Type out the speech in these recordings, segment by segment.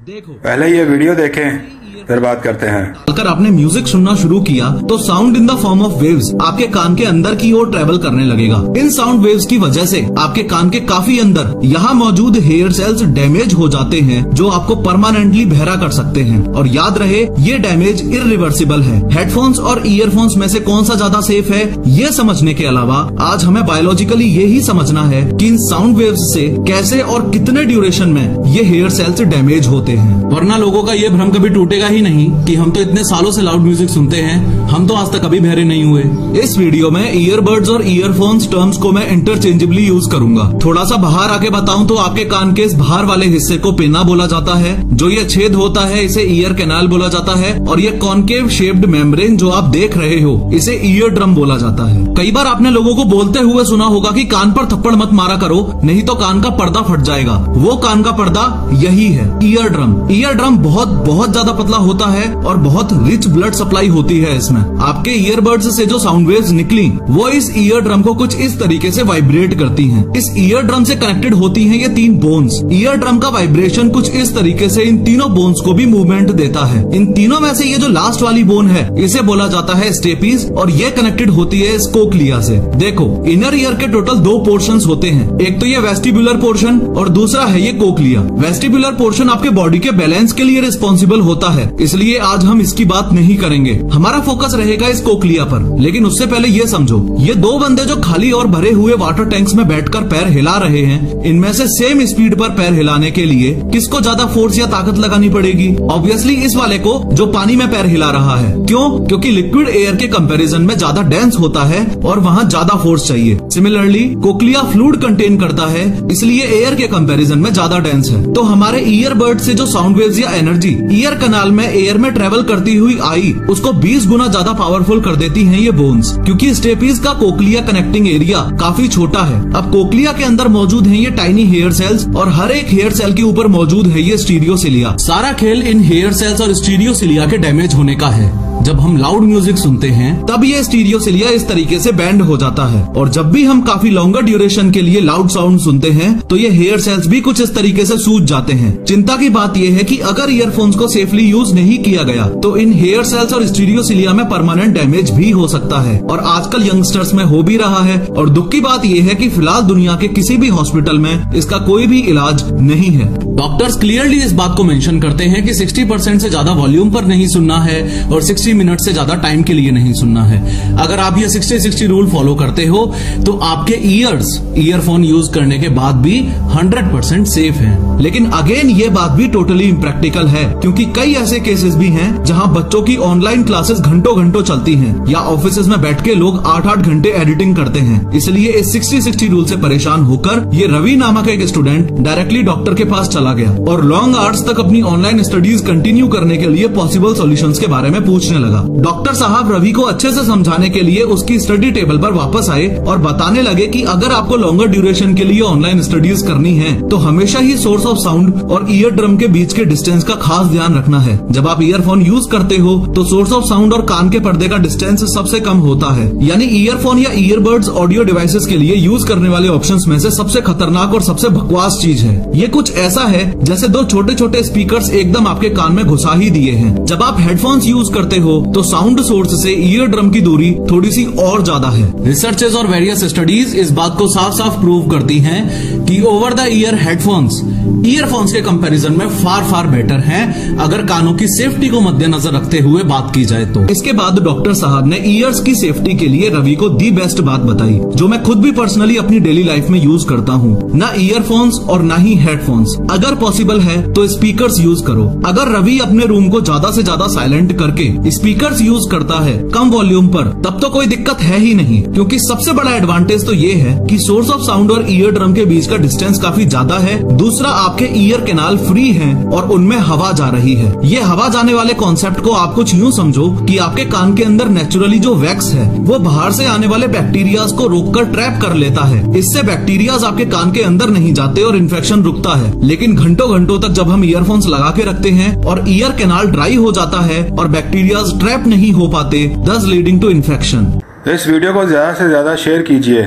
देखो पहले ये वीडियो देखें फिर बात करते हैं। अगर आपने म्यूजिक सुनना शुरू किया तो sound in the form of waves आपके कान के अंदर की ओर ट्रेवल करने लगेगा। इन साउंड वेव्स की वजह से आपके कान के काफी अंदर यहाँ मौजूद हेयर सेल्स डैमेज हो जाते हैं, जो आपको परमानेंटली बहरा कर सकते हैं। और याद रहे, ये डैमेज इरिवर्सिबल है। हेडफोन्स और ईयरफोन्स में से कौन सा ज्यादा सेफ है, ये समझने के अलावा आज हमें बायोलॉजिकली यही समझना है कि इन साउंड वेव्स से कैसे और कितने ड्यूरेशन में ये हेयर सेल्स डैमेज होते हैं। वरना लोगों का ये भ्रम कभी टूटेगा ही नहीं कि हम तो इतने सालों से लाउड म्यूजिक सुनते हैं, हम तो आज तक कभी बहरे नहीं हुए। इस वीडियो में ईयरबड्स और ईयरफोन्स टर्म्स को मैं इंटरचेंजेबली यूज करूंगा। थोड़ा सा बाहर आके बताऊं तो आपके कान के इस बाहर वाले हिस्से को पेना बोला जाता है। जो ये छेद होता है इसे ईयर कैनाल बोला जाता है। और ये कॉनकेव शेप्ड मेम्ब्रेन जो आप देख रहे हो इसे ईयर ड्रम बोला जाता है। कई बार आपने लोगों को बोलते हुए सुना होगा कि कान पर थप्पड़ मत मारा करो, नहीं तो कान का पर्दा फट जाएगा। वो कान का पर्दा यही है, ईयर ड्रम। ईयर ड्रम बहुत ज्यादा पतला होता है और बहुत रिच ब्लड सप्लाई होती है इसमें। आपके ईयरबड्स से जो साउंड वेव्स निकली वो इस ईयर ड्रम को कुछ इस तरीके से वाइब्रेट करती हैं। इस ईयर ड्रम से कनेक्टेड होती हैं ये 3 बोन्स। ईयर ड्रम का वाइब्रेशन कुछ इस तरीके से इन तीनों बोन्स को भी मूवमेंट देता है। इन तीनों में से ये जो लास्ट वाली बोन है इसे बोला जाता है स्टेपीज और ये कनेक्टेड होती है इस कोक्लिया से। देखो, इनर ईयर के टोटल 2 पोर्शंस होते हैं। एक तो ये वेस्टिबुलर पोर्शन और दूसरा है ये कोक्लिया। वेस्टिबुलर पोर्शन आपके बॉडी के बैलेंस के लिए रिस्पॉन्सिबल होता है, इसलिए आज हम इसकी बात नहीं करेंगे। हमारा फोकस रहेगा इस कोक्लिया पर। लेकिन उससे पहले ये समझो, ये 2 बंदे जो खाली और भरे हुए वाटर टैंक्स में बैठकर पैर हिला रहे हैं, इनमें से सेम स्पीड पर पैर हिलाने के लिए किसको ज्यादा फोर्स या ताकत लगानी पड़ेगी? ऑब्वियसली इस वाले को जो पानी में पैर हिला रहा है। क्यों? क्योंकि लिक्विड एयर के कंपैरिजन में ज्यादा डेंस होता है और वहाँ ज्यादा फोर्स चाहिए। सिमिलरली कोक्लिया फ्लूइड कंटेन करता है, इसलिए एयर के कंपैरिजन में ज्यादा डेंस है। तो हमारे ईयरबड से जो साउंड वेव्स या एनर्जी ईयर कैनाल में एयर में ट्रेवल करती हुई आई, उसको 20 गुना ज्यादा पावरफुल कर देती हैं ये बोन्स। क्योंकि स्टेपीज का कोक्लिया कनेक्टिंग एरिया काफी छोटा है। अब कोक्लिया के अंदर मौजूद है ये टाइनी हेयर सेल्स और हर एक हेयर सेल के ऊपर मौजूद है ये स्टीरियोसिलिया। सारा खेल इन हेयर सेल्स और स्टीरियोसिलिया के डैमेज होने का है। जब हम लाउड म्यूजिक सुनते हैं तब ये स्टीरियोसिलिया इस तरीके से बैंड हो जाता है। और जब भी हम काफी लॉन्गर ड्यूरेशन के लिए लाउड साउंड सुनते हैं तो ये हेयर सेल्स भी कुछ इस तरीके से सूज जाते हैं। चिंता की बात यह है कि अगर ईयरफोन्स को सेफली यूज नहीं किया गया तो इन हेयर सेल्स और स्टीरियोसिलिया में परमानेंट डैमेज भी हो सकता है और आजकल यंगस्टर्स में हो भी रहा है। और दुख की बात यह है कि फिलहाल दुनिया के किसी भी हॉस्पिटल में इसका कोई भी इलाज नहीं है। डॉक्टर्स क्लियरली इस बात को मेंशन करते हैं कि 60% से ज्यादा वॉल्यूम पर नहीं सुनना है और 60 मिनट से ज्यादा टाइम के लिए नहीं सुनना है। अगर आप ये 60-60 रूल फॉलो करते हो तो आपके ईयर्स ईयरफोन यूज करने के बाद भी 100% सेफ हैं। लेकिन अगेन ये बात भी टोटली इम्प्रैक्टिकल है, क्योंकि कई ऐसे केसेस भी हैं जहां बच्चों की ऑनलाइन क्लासेस घंटों चलती हैं या ऑफिस में बैठ के लोग 8-8 घंटे एडिटिंग करते हैं। इसलिए इस 60-60 रूल से परेशान होकर ये रवि नामक एक स्टूडेंट डायरेक्टली डॉक्टर के पास चला गया और लॉन्ग आवर्स तक अपनी ऑनलाइन स्टडीज कंटिन्यू करने के लिए पॉसिबल सॉल्यूशंस के बारे में पूछने लगा। डॉक्टर साहब रवि को अच्छे से समझाने के लिए उसकी स्टडी टेबल पर वापस आए और बताने लगे कि अगर आपको लॉन्गर ड्यूरेशन के लिए ऑनलाइन स्टडीज करनी है तो हमेशा ही सोर्स ऑफ साउंड और ईयर ड्रम के बीच के डिस्टेंस का खास ध्यान रखना है। जब आप ईयरफोन यूज करते हो तो सोर्स ऑफ साउंड और कान के पर्दे का डिस्टेंस सबसे कम होता है। यानी ईयरफोन या ईयरबड्स ऑडियो डिवाइसेस के लिए यूज करने वाले ऑप्शंस में से सबसे खतरनाक और सबसे बकवास चीज है। ये कुछ ऐसा है जैसे 2 छोटे स्पीकर्स एकदम आपके कान में घुसा ही दिए हैं। जब आप हेडफोन्स यूज करते हो तो साउंड सोर्स से ईयर ड्रम की दूरी थोड़ी सी और ज्यादा है। रिसर्चेस और वेरियस स्टडीज इस बात को साफ प्रूव करती हैं कि over the ear headphones earphones के कंपैरिजन में फार बेटर हैं, अगर कानों की सेफ्टी को मद्देनजर रखते हुए बात की जाए तो। इसके बाद डॉक्टर साहब ने ईयर्स की सेफ्टी के लिए रवि को दी बेस्ट बात बताई, जो मैं खुद भी पर्सनली अपनी डेली लाइफ में यूज करता हूँ। ना ईयरफोन्स और ना ही हेडफोन्स। अगर पॉसिबल है तो स्पीकर्स यूज करो। अगर रवि अपने रूम को ज्यादा से ज्यादा साइलेंट करके स्पीकर्स यूज करता है कम वॉल्यूम पर, तब तो कोई दिक्कत है ही नहीं। क्योंकि सबसे बड़ा एडवांटेज तो ये है कि सोर्स ऑफ साउंड और ईयर ड्रम के बीच का डिस्टेंस काफी ज्यादा है। दूसरा, आपके ईयर कैनाल फ्री हैं और उनमें हवा जा रही है। ये हवा जाने वाले कॉन्सेप्ट को आप कुछ यूं समझो कि आपके कान के अंदर नेचुरली जो वैक्स है वो बाहर से आने वाले बैक्टीरियाज को रोककर ट्रैप कर लेता है। इससे बैक्टीरियाज आपके कान के अंदर नहीं जाते और इन्फेक्शन रुकता है। लेकिन घंटों तक जब हम ईयरफोन्स लगा के रखते हैं और ईयर कैनाल ड्राई हो जाता है और बैक्टीरियाज ट्रैप नहीं हो पाते, thus leading to infection। इस वीडियो को ज्यादा से ज्यादा शेयर कीजिए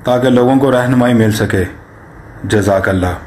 ताकि लोगों को रहनुमाई मिल सके। जज़ाकल्लाह।